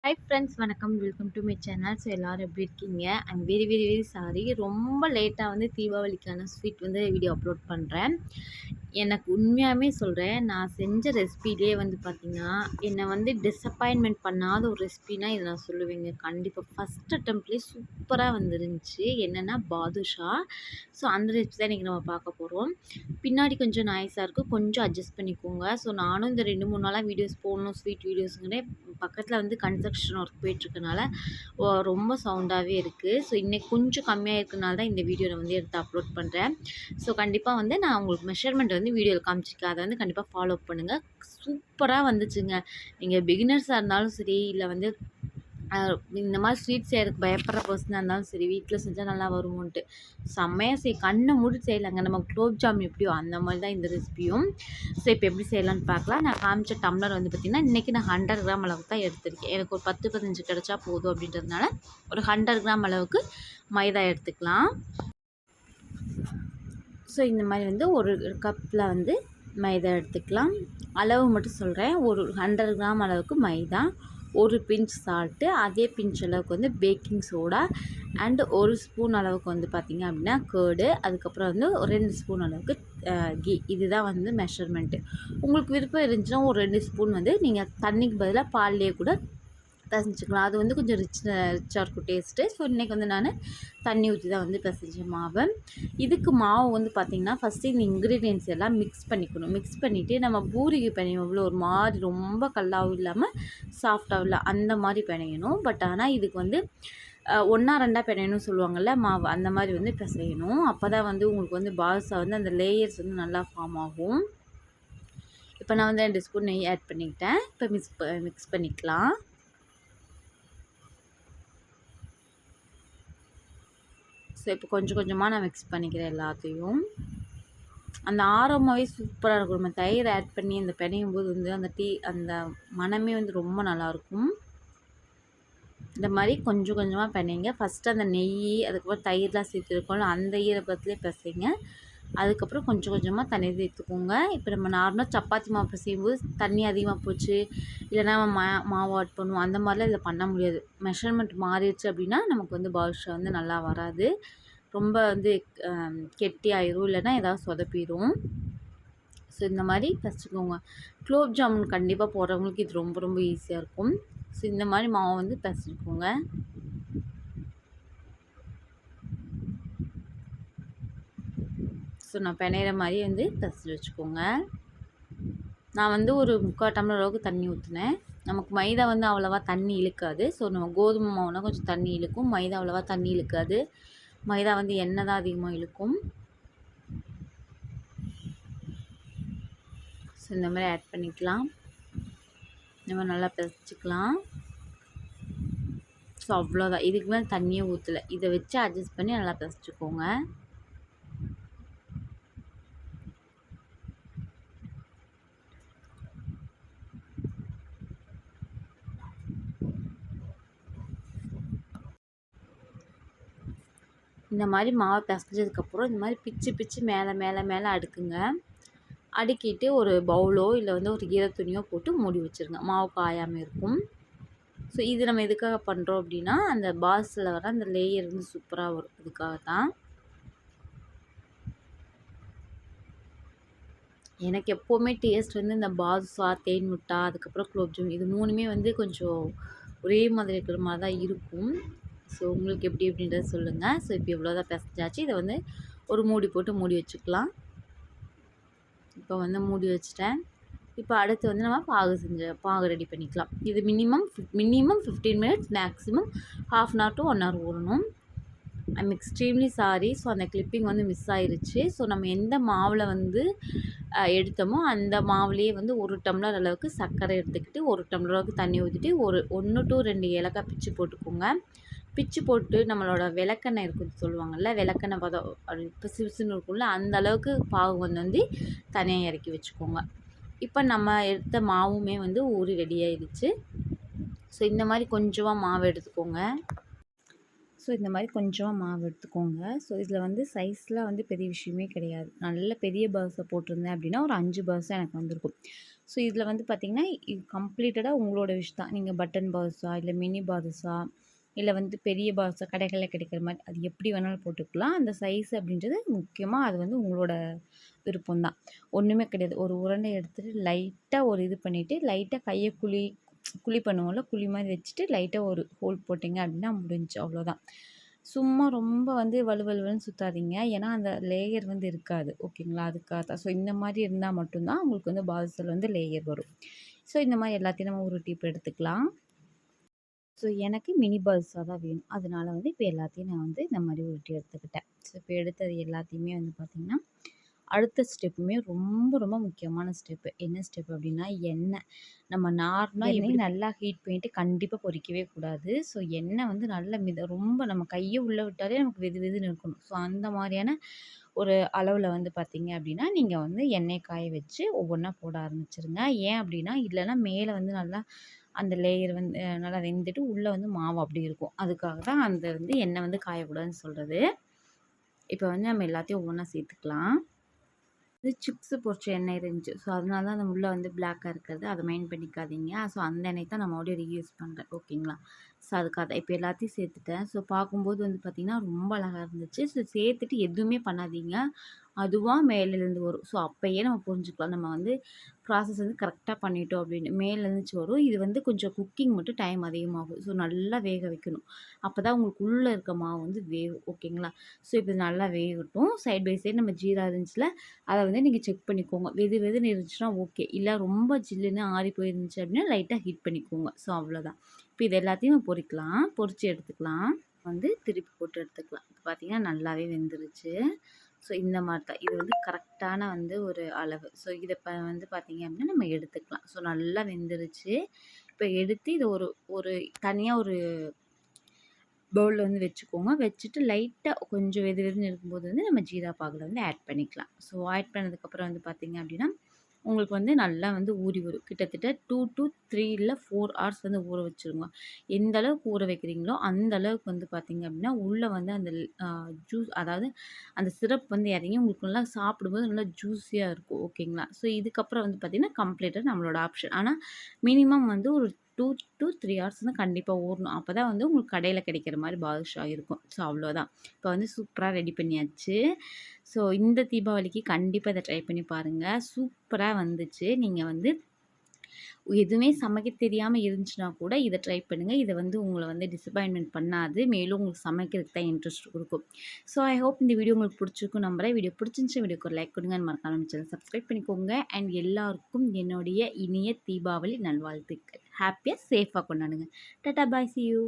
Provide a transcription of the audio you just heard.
Hi friends, வணக்கம். Welcome to my channel. So எல்லோரும் எப்படி இருக்கீங்க? I'm very very very sorry. ரொம்ப லேட்டாக தீபாவளிக்கான ஸ்வீட் வீடியோ அப்லோட் பண்ணுறேன். எனக்கு உண்மையாகவே சொல்கிறேன், நான் செஞ்ச ரெசிபிலே பார்த்திங்கன்னா, என்னை டிசப்பாயின்மெண்ட் பண்ணாத ஒரு ரெசிபினா இதை நான் சொல்லுவேங்க. கண்டிப்பாக ஃபஸ்ட் அட்டம்ப்ட்லேயே சூப்பராக வந்துருந்துச்சு. என்னென்னா பாதுஷா. ஸோ அந்த ரெசிபி தான் இன்றைக்கி நம்ம பார்க்க போகிறோம். பின்னாடி கொஞ்சம் நாய்ஸாக இருக்குது, கொஞ்சம் அட்ஜஸ்ட் பண்ணிக்கோங்க. ஸோ நானும் இந்த 2-3 நாளாக வீடியோஸ் போடணும், ஸ்வீட் வீடியோஸுங்கிறே பக்கத்தில் கன்ஸ்ட்ரக்ஷன் ஒர்க் போயிட்டுருக்கனால ரொம்ப சவுண்டாகவே இருக்குது. ஸோ இன்றைக்கி கொஞ்சம் கம்மியாக இருக்கனால தான் இந்த வீடியோ நான் எடுத்து அப்லோட் பண்ணுறேன். ஸோ கண்டிப்பாக நான் உங்களுக்கு மெஷர்மெண்ட் வீடியோவில் காமிச்சிருக்கேன். அதை கண்டிப்பாக ஃபாலோ பண்ணுங்கள். சூப்பராக வந்துச்சுங்க. நீங்கள் பிகினர்ஸாக இருந்தாலும் சரி, இல்லை இந்த மாதிரி ஸ்வீட் செய்யறதுக்கு பயப்படுற பர்சனாக இருந்தாலும் சரி, வீட்டில் செஞ்சால் நல்லா வருமோன்ட்டு செம்மையாக கண்ணை மூடி செய்யலாங்க. நம்ம குலோப் ஜாம் எப்படியோ அந்த மாதிரி தான் இந்த ரெசிபியும். ஸோ இப்போ எப்படி செய்யலான்னு பார்க்கலாம். நான் காமிச்ச டம்ளர் பார்த்திங்கன்னா, இன்றைக்கி நான் 100 கிராம் அளவுக்கு தான் எடுத்திருக்கேன். எனக்கு ஒரு 10-15 கிடச்சா போதும் அப்படின்றதுனால ஒரு 100 கிராம் அளவுக்கு மைதா எடுத்துக்கலாம். ஸோ இந்த மாதிரி ஒரு கப்பில் மைதா எடுத்துக்கலாம். அளவு மட்டும் சொல்கிறேன். ஒரு 100 கிராம் அளவுக்கு மைதா, ஒரு பிஞ்ச் சால்ட்டு, அதே பிஞ்ச் அளவுக்கு பேக்கிங் சோடா அண்ட் ஒரு ஸ்பூன் அளவுக்கு பார்த்திங்க அப்படின்னா கேர்டு, அதுக்கப்புறம் ஒரு 2 ஸ்பூன் அளவுக்கு கீ. இதுதான் மெஷர்மெண்ட்டு. உங்களுக்கு விருப்பம் இருந்துச்சுன்னா ஒரு 2 ஸ்பூன் நீங்கள் தண்ணிக்கு பதிலாக பால்லேயே கூட பிசைஞ்சிக்கலாம். அது கொஞ்சம் ரிச்சாக இருக்கும் டேஸ்ட்டு. ஸோ இன்றைக்கி நான் தண்ணி ஊற்றி தான் பிசைஞ்ச மாவு. இதுக்கு மாவு பார்த்திங்கன்னா, ஃபஸ்ட்டு இந்த இன்க்ரீடியன்ட்ஸ் எல்லாம் மிக்ஸ் பண்ணிக்கணும். மிக்ஸ் பண்ணிவிட்டு நம்ம பூரிக்கு பிணையும் இவ்வளோ ஒரு மாதிரி ரொம்ப கல்லாகவும் இல்லாமல் சாஃப்டாகவும் இல்லை, அந்த மாதிரி பிணையணும். பட் ஆனால் இதுக்கு 1 2 பிணையணும்னு சொல்லுவாங்கள்ல மாவு, அந்த மாதிரி பிசையணும். அப்போ தான் உங்களுக்கு பாதுஷா அந்த லேயர்ஸ் நல்லா ஃபார்ம் ஆகும். இப்போ நான் 2 ஸ்பூன் நெய் ஆட் பண்ணிக்கிட்டேன். இப்போ மிக்ஸ் பண்ணிக்கலாம். ஸோ இப்போ கொஞ்சம் கொஞ்சமாக நான் மிக்ஸ் பண்ணிக்கிறேன் எல்லாத்தையும். அந்த ஆரோமாவே சூப்பராக இருக்கும். நம்ம தயிர் ஆட் பண்ணி அந்த பிணையும் போது அந்த மனமே ரொம்ப நல்லாயிருக்கும். இந்த மாதிரி கொஞ்சம் கொஞ்சமாக பிணைங்க. ஃபஸ்ட்டு அந்த நெய், அதுக்கப்புறம் தயிர்லாம் சேர்த்துருக்கோம்ல, அந்த ஈரப்பதத்துலேயே பிசைங்க. அதுக்கப்புறம் கொஞ்சம் கொஞ்சமாக தண்ணி சேர்த்துக்கோங்க. இப்போ நம்ம நார்மலாக சப்பாத்தி மாவு பிசையும்போது தண்ணி அதிகமாக போச்சு, இல்லைனா நம்ம மாவு ஆட் பண்ணுவோம், அந்த மாதிரிலாம் இதில் பண்ண முடியாது. மெஷர்மெண்ட் மாறிடுச்சு அப்படின்னா நமக்கு பாதுஷா நல்லா வராது. ரொம்ப கெட்டி ஆயிரும், இல்லைனா ஏதாவது சொதப்பிடும். ஸோ இந்த மாதிரி பிசைச்சிக்கோங்க. குலோப் ஜாமுன் கண்டிப்பாக போடுறவங்களுக்கு இது ரொம்ப ரொம்ப ஈஸியாக இருக்கும். ஸோ இந்த மாதிரி மாவு பிசைச்சிக்கோங்க. ஸோ நான் பிணையிற மாதிரி பிசைச்சு வச்சுக்கோங்க. நான் ஒரு 3/4 டம்ளர் அளவுக்கு தண்ணி ஊற்றினேன். நமக்கு மைதா அவ்வளோவா தண்ணி இழுக்காது. ஸோ நம்ம கோதுமை மாவுனா கொஞ்சம் தண்ணி இழுக்கும், மைதா அவ்வளோவா தண்ணி இழுக்காது. மைதா எண்ணெய் தான் அதிகமாக இழுக்கும். ஸோ இந்த மாதிரி ஆட் பண்ணிக்கலாம். நம்ம நல்லா பிசைச்சிக்கலாம். ஸோ அவ்வளோதான். இதுக்கு மேலே தண்ணியே ஊற்றலை. இதை வச்சு அட்ஜஸ்ட் பண்ணி நல்லா பிசைச்சிக்கோங்க. இந்த மாதிரி மாவை பிசைஞ்சதுக்கப்புறம் இந்த மாதிரி பிச்சு பிச்சு மேலே மேலே மேலே அடுக்குங்க. அடுக்கிட்டு ஒரு பவுலோ இல்லை ஒரு ஈர துணியோ போட்டு மூடி வச்சுருங்க. மாவு காயாமல் இருக்கும். ஸோ இது நம்ம எதுக்காக பண்ணுறோம் அப்படின்னா, அந்த பால்ஸில் வர அந்த லேயர் சூப்பராக வரும். அதுக்காக தான். எனக்கு எப்போவுமே டேஸ்ட் இந்த பாதுஷா, தேன் முட்டா, அதுக்கப்புறம் குலோப் ஜாம், இது 3மே கொஞ்சம் ஒரே மாதிரி இருக்கிற மாதிரி தான் இருக்கும். ஸோ உங்களுக்கு எப்படி அப்படின்றத சொல்லுங்கள். ஸோ இப்போ இவ்வளோதான் பிசைஞ்சாச்சு. இதை ஒரு மூடி போட்டு மூடி வச்சுக்கலாம். இப்போ மூடி வச்சுட்டேன். இப்போ அடுத்து நம்ம பாகு ரெடி பண்ணிக்கலாம். இது minimum 15 minutes, maximum ½ an hour to 1 hour ஊறணும். I'm extremely sorry. ஸோ அந்த கிளிப்பிங் மிஸ் ஆயிருச்சு. ஸோ நம்ம எந்த மாவில் எடுத்தோமோ அந்த மாவுலேயே 1 டம்ளர் அளவுக்கு சர்க்கரை எடுத்துக்கிட்டு 1 டம்ளர் அளவுக்கு தண்ணி ஊற்றிட்டு 1 to 2 ஏலக்காய் பிச்சு போட்டுக்கோங்க. பிச்சு போட்டு நம்மளோட விளக்கெண்ணெய் இருக்குன்னு சொல்லுவாங்கள்ல, விளக்கெண்ணெய் பதம் அப்படி பிசு பிசுன்னு இருக்கும்ல, அந்த அளவுக்கு பாகு தனியாக இறக்கி வச்சுக்கோங்க. இப்போ நம்ம எடுத்த மாவுமே ஊறி ரெடி ஆயிடுச்சு. ஸோ இந்த மாதிரி கொஞ்சமாக மாவு எடுத்துக்கோங்க. ஸோ இந்த மாதிரி கொஞ்சமாக மாவு எடுத்துக்கோங்க. ஸோ இதில் வந்து சைஸ்லாம் வந்து பெரிய விஷயமே கிடையாது. நல்ல பெரிய பாதுஷா போட்டிருந்தேன் அப்படின்னா ஒரு 5 பாதுஷா எனக்கு வந்திருக்கும். ஸோ இதில் வந்து பார்த்திங்கன்னா இது கம்ப்ளீட்டடாக உங்களோட விஷ் தான். நீங்கள் பட்டன் பாதுஷா இல்லை மினி பாதுஷா இல்லை வந்து பெரிய பாதுஷா கடைகளில் கிடைக்கிற மாதிரி அது எப்படி வேணாலும் போட்டுக்கலாம். அந்த சைஸ் அப்படின்றது முக்கியமாக அது வந்து உங்களோட விருப்பம் தான். ஒன்றுமே கிடையாது. ஒரு உருண்டை எடுத்துகிட்டு லைட்டாக ஒரு இது பண்ணிவிட்டு லைட்டாக கையை குழி பண்ணுவோம்ல, குழி மாதிரி வச்சுட்டு லைட்டாக ஒரு ஹோல் போட்டிங்க அப்படின்னா முடிஞ்சுச்சு, அவ்வளோதான். சும்மா ரொம்ப வந்து வலுவலுன்னு சுற்றாதீங்க. ஏன்னா அந்த லேயர் வந்து இருக்காது, ஓகேங்களா? அதுக்காக தான். ஸோ இந்த மாதிரி இருந்தால் மட்டும்தான் உங்களுக்கு வந்து பாதுஷால வந்து லேயர் வரும். ஸோ இந்த மாதிரி எல்லாத்தையும் நம்ம உருட்டி இப்போ எடுத்துக்கலாம். ஸோ எனக்கு மினி பாதுஷா தான் வேணும். அதனால வந்து இப்போ எல்லாத்தையும் நான் வந்து இந்த மாதிரி உருட்டி எடுத்துக்கிட்டேன். ஸோ இப்போ எடுத்தது எல்லாத்தையுமே வந்து பார்த்திங்கன்னா அடுத்த ஸ்டெப்புமே ரொம்ப ரொம்ப முக்கியமான ஸ்டெப்பு. என்ன ஸ்டெப் அப்படின்னா எண்ணெய். நம்ம நார்மலாக எண்ணெய் நல்லா ஹீட் பண்ணிட்டு கண்டிப்பாக பொரிக்கவே கூடாது. ஸோ எண்ணெய் வந்து நல்ல ரொம்ப நம்ம கையை உள்ளே விட்டாலே நமக்கு வெது வெதுன்னு இருக்கணும். ஸோ அந்த மாதிரியான ஒரு அளவில் வந்து பார்த்திங்க அப்படின்னா நீங்கள் வந்து எண்ணெய் காய வச்சு ஒவ்வொன்றா போட ஆரம்பிச்சிருங்க. ஏன் அப்படின்னா இல்லைன்னா மேலே வந்து நல்லா அந்த லேயர் வந்து நல்லா வெந்துட்டு உள்ளே வந்து மாவு அப்படி இருக்கும். அதுக்காக தான் அந்த வந்து எண்ணெய் வந்து காயக்கூடாதுன்னு சொல்கிறது. இப்போ வந்து நம்ம எல்லாத்தையும் ஒவ்வொன்றா சேர்த்துக்கலாம். இது சிப்ஸு பொரிச்ச எண்ணெய் இருந்துச்சு. ஸோ அதனால தான் அந்த உள்ள வந்து பிளாக்காக இருக்கிறது. அதை மைண்ட் பண்ணிக்காதீங்க. ஸோ அந்த எண்ணெய் தான் நான் மறுபடியும் ரீயூஸ் பண்ணுறேன். ஓகேங்களா? ஸோ அதுக்காக தான். இப்போ எல்லாத்தையும் சேர்த்துட்டேன். ஸோ பார்க்கும்போது வந்து பார்த்திங்கன்னா ரொம்ப அழகாக இருந்துச்சு. ஸோ சேர்த்துட்டு எதுவுமே பண்ணாதீங்க. அதுவாக மேலேருந்து வரும். ஸோ அப்போயே நம்ம புரிஞ்சுக்கலாம். நம்ம வந்து ப்ராசஸ் வந்து கரெக்டாக பண்ணிட்டோம் அப்படின்னு. மேலேருந்துச்சு வரும். இது வந்து கொஞ்சம் குக்கிங் மட்டும் டைம் அதிகமாகும். ஸோ நல்லா வேக வைக்கணும். அப்போ தான் உங்களுக்கு உள்ளே இருக்க மாவு வந்து வேகும். ஓகேங்களா? ஸோ இப்போ இது நல்லா வேகட்டும். சைட் பை சைடு நம்ம ஜீரா இருந்துச்சுல அதை வந்து நீங்கள் செக் பண்ணிக்கோங்க. வெது வெதுன்னு இருந்துச்சுன்னா ஓகே. இல்லை ரொம்ப ஜில்லுன்னு ஆறி போயிருந்துச்சு அப்படின்னா லைட்டாக ஹீட் பண்ணிக்கோங்க. ஸோ அவ்வளோதான். இப்போ இது எல்லாத்தையும் பொரிக்கலாம். பொரித்து எடுத்துக்கலாம். வந்து திருப்பி போட்டு எடுத்துக்கலாம். இப்போ பார்த்தீங்கன்னா நல்லாவே வெந்துருச்சு. ஸோ இந்த மாதிரி தான். இது வந்து கரெக்டான வந்து ஒரு அளவு. ஸோ இதை இப்போ வந்து பார்த்தீங்க அப்படின்னா நம்ம எடுத்துக்கலாம். ஸோ நல்லா வெந்துருச்சு. இப்போ எடுத்து இதை ஒரு ஒரு தனியாக ஒரு பவுலில் வந்து வச்சுக்கோங்க. வச்சுட்டு லைட்டாக கொஞ்சம் வெது வெதுன்னு இருக்கும்போது வந்து நம்ம ஜீரா பாகில் வந்து ஆட் பண்ணிக்கலாம். ஸோ ஆட் பண்ணதுக்கப்புறம் வந்து பார்த்திங்க அப்படின்னா உங்களுக்கு வந்து நல்லா வந்து ஊறி வரும். கிட்டத்தட்ட 2 to 3 இல்லை 4 ஹவர்ஸ் வந்து ஊற வச்சுருங்க. எந்த அளவுக்கு ஊற வைக்கிறீங்களோ அந்த அளவுக்கு வந்து பார்த்திங்க அப்படின்னா உள்ளே வந்து அந்த ஜூஸ் அதாவது அந்த சிரப் வந்து இறங்கி உங்களுக்கு நல்லா சாப்பிடும்போது நல்லா ஜூஸியாக இருக்கும். ஓகேங்களா? ஸோ இதுக்கப்புறம் வந்து பார்த்திங்கன்னா கம்ப்ளீட்டாக நம்மளோட ஆப்ஷன். ஆனால் மினிமம் வந்து ஒரு 2 to 3 ஹவர்ஸ் வந்து கண்டிப்பாக ஊறணும். அப்போ தான் வந்து உங்களுக்கு கடையில் கிடைக்கிற மாதிரி பாதுஷா இருக்கும். ஸோ அவ்வளோதான். இப்போ வந்து சூப்பராக ரெடி பண்ணியாச்சு. ஸோ இந்த தீபாவளிக்கு கண்டிப்பாக இதை ட்ரை பண்ணி பாருங்கள். சூப்பராக வந்துச்சு. நீங்கள் வந்து எதுவுமே சமைக்க தெரியாமல் இருந்துச்சுன்னா கூட இதை ட்ரை பண்ணுங்கள். இதை வந்து உங்களை வந்து டிசப்பாயின்மெண்ட் பண்ணாது. மேலும் உங்களுக்கு சமைக்கிறதுக்கு தான் இன்ட்ரெஸ்ட் கொடுக்கும். ஸோ ஐ ஹோப் இந்த வீடியோ உங்களுக்கு பிடிச்சிருக்கும் நம்புறேன். வீடியோ பிடிச்சிருந்துச்சு வீடியோக்கு ஒரு லைக் கொடுங்க. மறக்காம சேனல் சப்ஸ்கிரைப் பண்ணிக்கோங்க. அண்ட் எல்லாருக்கும் என்னுடைய இனிய தீபாவளி நல்வாழ்த்துக்கள். ஹாப்பியாக சேஃபாக கொண்டாடுங்க. டாடா பாய், see you.